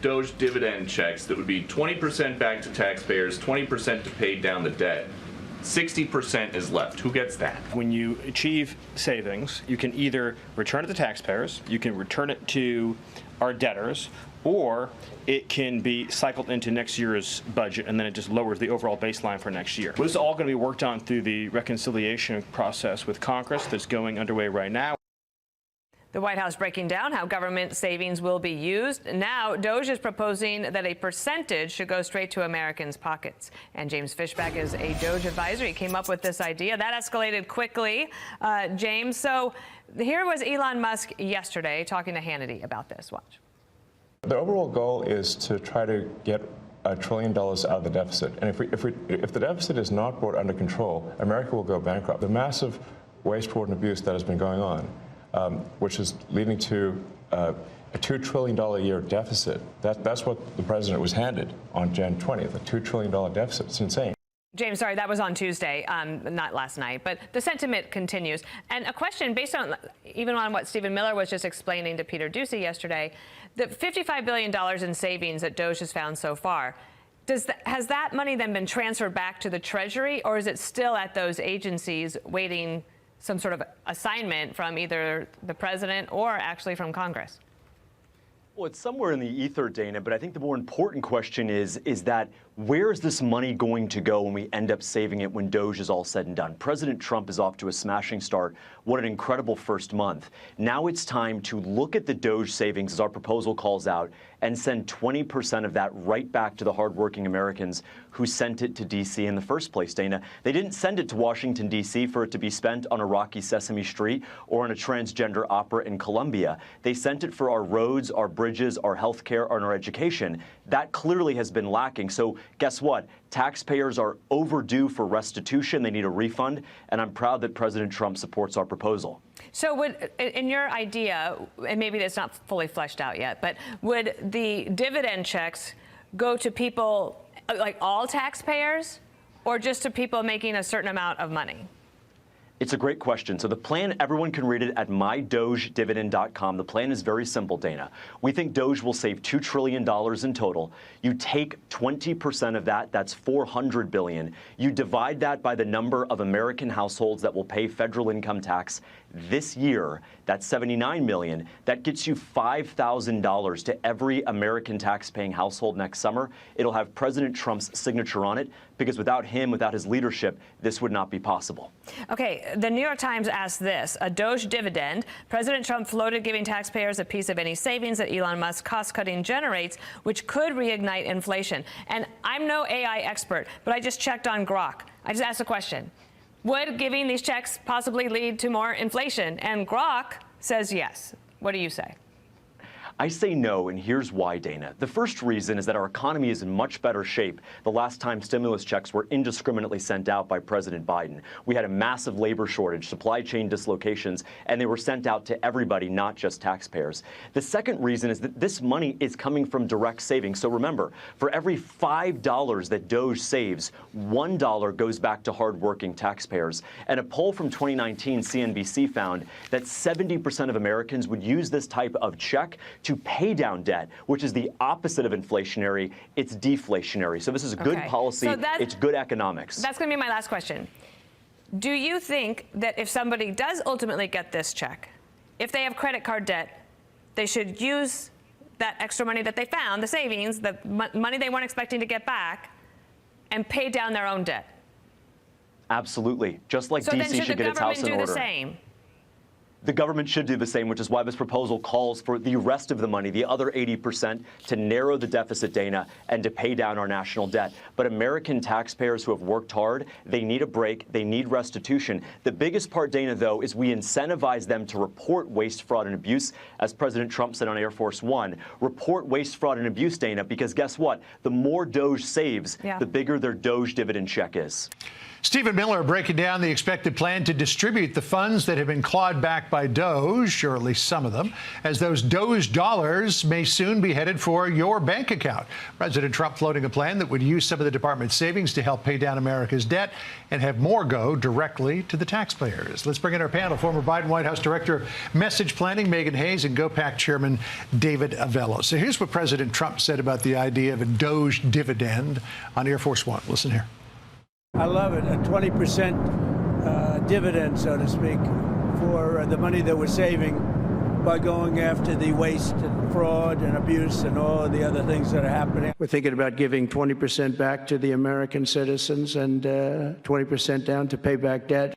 Doge dividend checks that would be 20% back to taxpayers, 20% to pay down the debt. 60% is left. Who gets that? When you achieve savings, you can either return it to taxpayers, you can return it to our debtors, or it can be cycled into next year's budget, and then it just lowers the overall baseline for next year. This is all going to be worked on through the reconciliation process with Congress that's going underway right now. The White House breaking down how government savings will be used. Now, Doge is proposing that a percentage should go straight to Americans' pockets. And James Fishback is a Doge advisor. He came up with this idea. That escalated quickly, James. So here was Elon Musk yesterday talking to Hannity about this. Watch. The overall goal is to try to get $1 trillion out of the deficit. And if the deficit is not brought under control, America will go bankrupt. The massive waste, fraud, and abuse that has been going on, which is leading to a $2 trillion a year deficit. That's what the president was handed on Jan 20th, a $2 trillion deficit. It's insane. James, sorry, that was on Tuesday, not last night. But the sentiment continues. And a question based on, even on what Stephen Miller was just explaining to Peter Doocy yesterday, the $55 billion in savings that Doge has found so far, has that money then been transferred back to the Treasury, or is it still at those agencies waiting some sort of assignment from either the president or actually from Congress? Well, it's somewhere in the ether, Dana, but I think the more important question is that where is this money going to go when we end up saving it when Doge is all said and done? President Trump is off to a smashing start. What an incredible first month. Now it's time to look at the Doge savings, as our proposal calls out, and send 20% of that right back to the hardworking Americans who sent it to D.C. in the first place, Dana. They didn't send it to Washington, D.C. for it to be spent on a rocky Sesame Street or on a transgender opera in Colombia. They sent it for our roads, our bridges, our health care, and our education. That clearly has been lacking. So guess what? Taxpayers are overdue for restitution. They need a refund. And I'm proud that President Trump supports our proposal. So would, in your idea, and maybe it's not fully fleshed out yet, but would the dividend checks go to people, like all taxpayers, or just to people making a certain amount of money? It's a great question. So the plan, everyone can read it at mydogedividend.com. The plan is very simple, Dana. We think Doge will save $2 trillion in total. You take 20% of that, that's $400 billion. You divide that by the number of American households that will pay federal income tax this year. That's 79 million. That gets you $5,000 to every American tax-paying household next summer. It'll have President Trump's signature on it, because without him, without his leadership, this would not be possible. Okay, the New York Times asked this, a Doge dividend. President Trump floated giving taxpayers a piece of any savings that Elon Musk's cost-cutting generates, which could reignite inflation. And I'm no AI expert, but I just checked on Grok. I just asked a question. Would giving these checks possibly lead to more inflation? And Grok says yes. What do you say? I say no, and here's why, Dana. The first reason is that our economy is in much better shape the last time stimulus checks were indiscriminately sent out by President Biden. We had a massive labor shortage, supply chain dislocations, and they were sent out to everybody, not just taxpayers. The second reason is that this money is coming from direct savings. So remember, for every $5 that Doge saves, $1 goes back to hardworking taxpayers. And a poll from 2019 CNBC found that 70% of Americans would use this type of check to pay down debt, which is the opposite of inflationary. It's deflationary. So this is good policy. So it's good economics. That's going to be my last question. Do you think that if somebody does ultimately get this check, if they have credit card debt, they should use that extra money that they found, the savings, the money they weren't expecting to get back, and pay down their own debt? Absolutely. Just like DC should get its house in order. So then should the government do the same? The government should do the same, which is why this proposal calls for the rest of the money, the other 80%, to narrow the deficit, Dana, and to pay down our national debt. But American taxpayers who have worked hard, they need a break. They need restitution. The biggest part, Dana, though, is we incentivize them to report waste, fraud, and abuse, as President Trump said on Air Force One. Report waste, fraud, and abuse, Dana, because guess what? The more Doge saves, the bigger their Doge dividend check is. Stephen Miller breaking down the expected plan to distribute the funds that have been clawed back backed by Doge, or at least some of them, as those Doge dollars may soon be headed for your bank account. President Trump floating a plan that would use some of the department's savings to help pay down America's debt and have more go directly to the taxpayers. Let's bring in our panel. Former Biden White House Director of Message Planning, Megan Hayes, and GoPac Chairman David Avello. So here's what President Trump said about the idea of a Doge dividend on Air Force One. Listen here. I love it, a 20% dividend, so to speak, for the money that we're saving by going after the waste and fraud and abuse and all of the other things that are happening. We're thinking about giving 20% back to the American citizens and 20% down to pay back debt.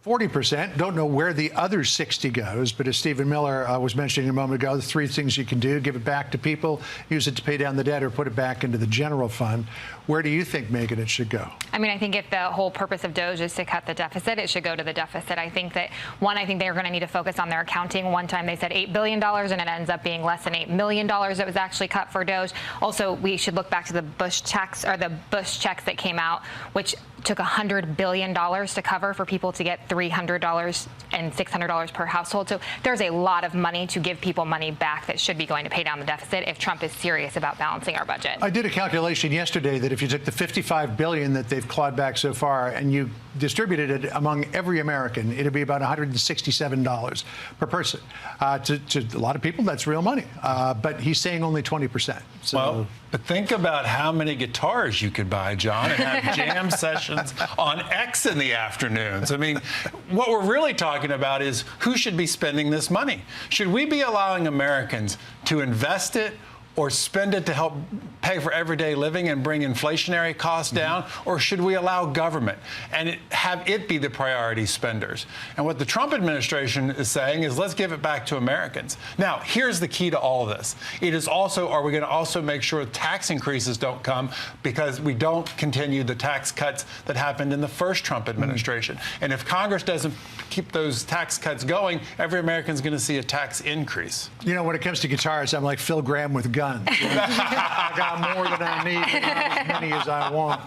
40%. Don't know where the other 60 goes, but as Stephen Miller was mentioning a moment ago, the three things you can do: give it back to people, use it to pay down the debt, or put it back into the general fund. Where do you think, Megan, it should go? I mean, I think if the whole purpose of Doge is to cut the deficit, it should go to the deficit. I think that, one, I think they're going to need to focus on their accounting. One time they said $8 billion, and it ends up being less than $8 million that was actually cut for Doge. Also, we should look back to the Bush checks, or the Bush checks that came out, which took $100 billion to cover for people to get $300 and $600 per household. So there's a lot of money to give people money back that should be going to pay down the deficit if Trump is serious about balancing our budget. I did a calculation yesterday that if you took the $55 billion that they've clawed back so far and you distributed it among every American, it'd be about $167 per person. To a lot of people, that's real money. But he's saying only 20%. So. Well, but think about how many guitars you could buy, John, and have jam sessions on X in the afternoons. I mean, what we're really talking about is who should be spending this money. Should we be allowing Americans to invest it or spend it to help pay for everyday living and bring inflationary costs down? Or should we allow government and have it be the priority spenders? And what the Trump administration is saying is, let's give it back to Americans. Now, here's the key to all of this. It is also, are we going to also make sure tax increases don't come because we don't continue the tax cuts that happened in the first Trump administration? And if Congress doesn't keep those tax cuts going, every American's going to see a tax increase. You know, when it comes to guitars, I'm like Phil Graham with guns. I got more than I need, but not as many as I want.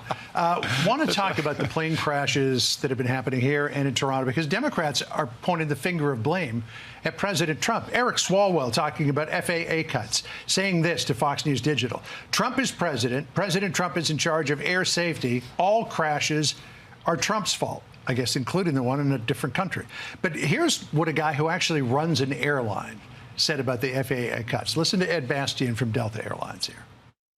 Want to talk about the plane crashes that have been happening here and in Toronto, because Democrats are pointing the finger of blame at President Trump. Eric Swalwell talking about FAA cuts, saying this to Fox News Digital. Trump is president. President Trump is in charge of air safety. All crashes are Trump's fault, I guess, including the one in a different country. But here's what a guy who actually runs an airline said about the FAA cuts. Listen to Ed Bastian from Delta Airlines here.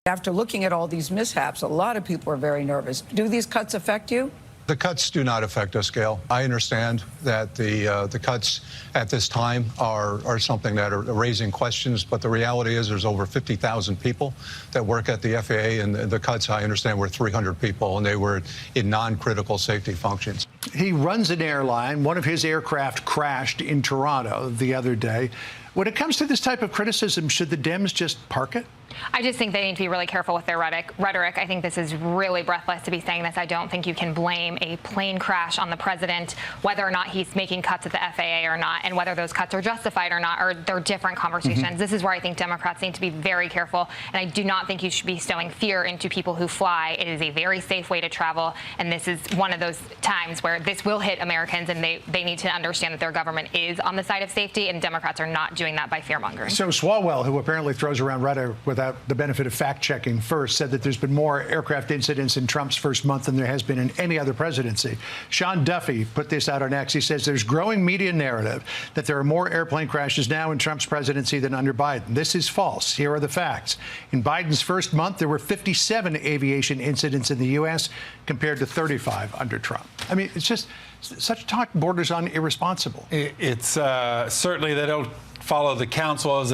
After looking at all these mishaps, a lot of people are very nervous. Do these cuts affect you? The cuts do not affect us, Gail. I understand that the cuts at this time are something that are raising questions, but the reality is there's over 50,000 people that work at the FAA, and the cuts, I understand, were 300 people, and they were in non-critical safety functions. He runs an airline. One of his aircraft crashed in Toronto the other day. When it comes to this type of criticism, should the Dems just park it? I just think they need to be really careful with their rhetoric. I think this is really breathless to be saying this. I don't think you can blame a plane crash on the president, whether or not he's making cuts at the FAA or not, and whether those cuts are justified or not, or they're different conversations. This is where I think Democrats need to be very careful, and I do not think you should be sowing fear into people who fly. It is a very safe way to travel, and this is one of those times where this will hit Americans, and they need to understand that their government is on the side of safety, and Democrats are not doing that by fear-mongering. So Swalwell, who apparently throws around rhetoric without the benefit of fact-checking first, said that there's been more aircraft incidents in Trump's first month than there has been in any other presidency. Sean Duffy put this out on X. He says there's growing media narrative that there are more airplane crashes now in Trump's presidency than under Biden. This is false. Here are the facts. In Biden's first month, there were 57 aviation incidents in the U.S. compared to 35 under Trump. I mean, it's just such talk borders on irresponsible. It's certainly they don't follow the counsel as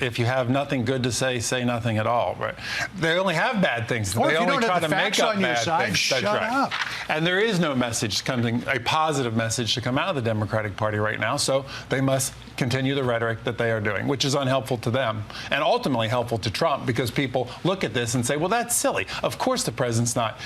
if you have nothing good to say nothing at all. Right? They only have bad things. Or they if you only don't try have the to facts make up on your bad side, things. shut That's right. up. And there is no message coming, a positive message to come out of the Democratic Party right now. So they must continue the rhetoric that they are doing, which is unhelpful to them and ultimately helpful to Trump, because people look at this and say, well, that's silly. Of course the president's not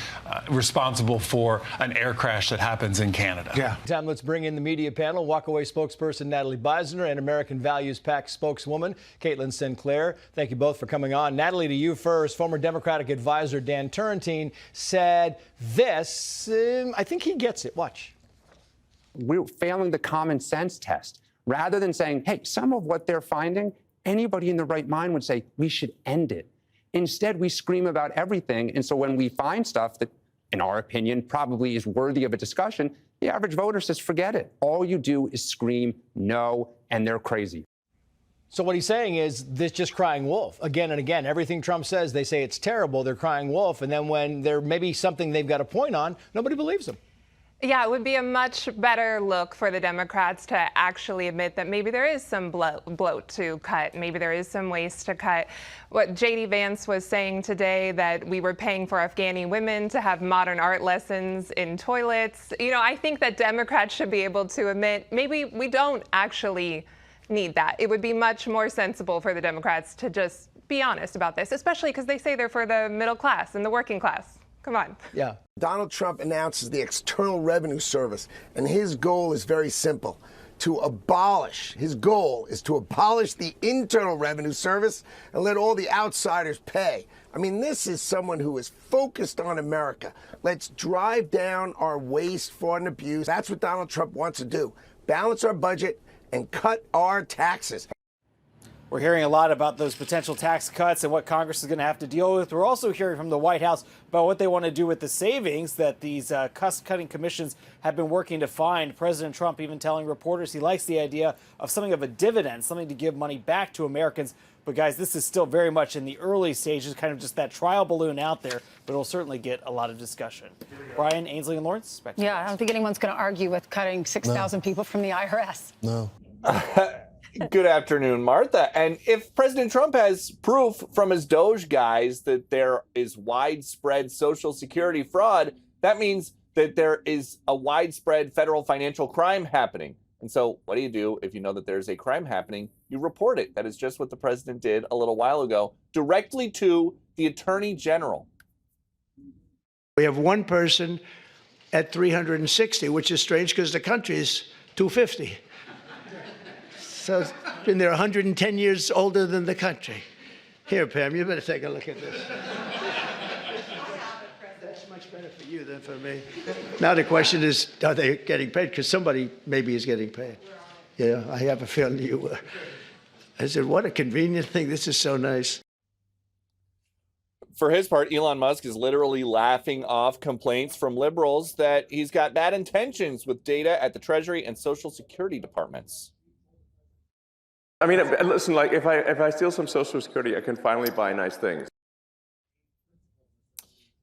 responsible for an air crash that happens in Canada. Yeah. Time, let's bring in the media panel. Walkaway spokesperson Natalie Beisner and American Values PAC spokeswoman Caitlin Sinclair. Thank you both for coming on. Natalie, to you first. Former Democratic advisor Dan Turrentine said this. I think he gets it. Watch. we're failing the common sense test. Rather than saying, hey, some of what they're finding, anybody in the right mind would say, we should end it. Instead, we scream about everything. And so when we find stuff that, in our opinion, probably is worthy of a discussion, the average voter says, forget it. All you do is scream no, and they're crazy. So what he's saying is this just crying wolf again and again. Everything Trump says, they say it's terrible. They're crying wolf. And then when there may be something they've got a point on, nobody believes them. Yeah, it would be a much better look for the Democrats to actually admit that maybe there is some bloat to cut. Maybe there is some waste to cut. What J.D. Vance was saying today, that we were paying for Afghani women to have modern art lessons in toilets. You know, I think that Democrats should be able to admit maybe we don't actually need that. It would be much more sensible for the Democrats to just be honest about this, especially because they say they're for the middle class and the working class. Come on. Yeah. Donald Trump announces the External Revenue Service, and his goal is very simple. His goal is to abolish the Internal Revenue Service and let all the outsiders pay. I mean, this is someone who is focused on America. Let's drive down our waste, fraud, and abuse. That's what Donald Trump wants to do. Balance our budget and cut our taxes. We're hearing a lot about those potential tax cuts and what Congress is going to have to deal with. We're also hearing from the White House about what they want to do with the savings that these cost-cutting commissions have been working to find. President Trump even telling reporters he likes the idea of something of a dividend, something to give money back to Americans. But guys, this is still very much in the early stages, kind of just that trial balloon out there, but it'll certainly get a lot of discussion. Brian, Ainsley, and Lawrence? Back to you Yeah, guys. I don't think anyone's going to argue with cutting 6,000 people from the IRS. No. Good afternoon, Martha. And if President Trump has proof from his Doge guys that there is widespread Social Security fraud, that means that there is a widespread federal financial crime happening. And so what do you do if you know that there's a crime happening? You report it. That is just what the president did a little while ago, directly to the Attorney General. We have one person at 360, which is strange because the country is 250. So it's been there 110 years older than the country. Here, Pam, you better take a look at this. That's much better for you than for me. Now the question is, are they getting paid? Because somebody maybe is getting paid. Yeah, I have a feeling you were. I said, what a convenient thing. This is so nice. For his part, Elon Musk is literally laughing off complaints from liberals that he's got bad intentions with data at the Treasury and Social Security departments. I mean, listen, like if I steal some Social Security, I can finally buy nice things.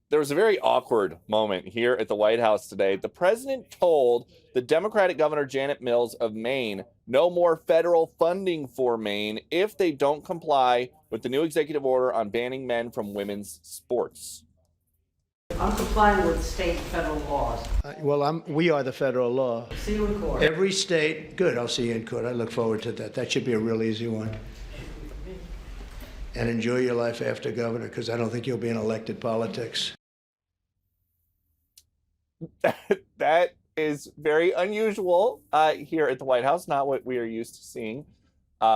There was a very awkward moment here at the White House today. The president told the Democratic Governor Janet Mills of Maine no more federal funding for Maine if they don't comply with the new executive order on banning men from women's sports. I'm complying with state and federal laws. We are the federal law. See you in court. Every state, good, I'll see you in court. I look forward to that. That should be a real easy one. And enjoy your life after governor, because I don't think you'll be in elected politics. That is very unusual here at the White House, not what we are used to seeing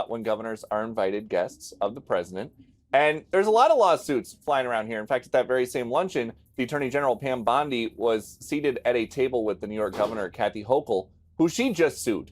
when governors are invited guests of the president. And there's a lot of lawsuits flying around here. In fact, at that very same luncheon, the Attorney General Pam Bondi was seated at a table with the New York Governor Kathy Hochul, who she just sued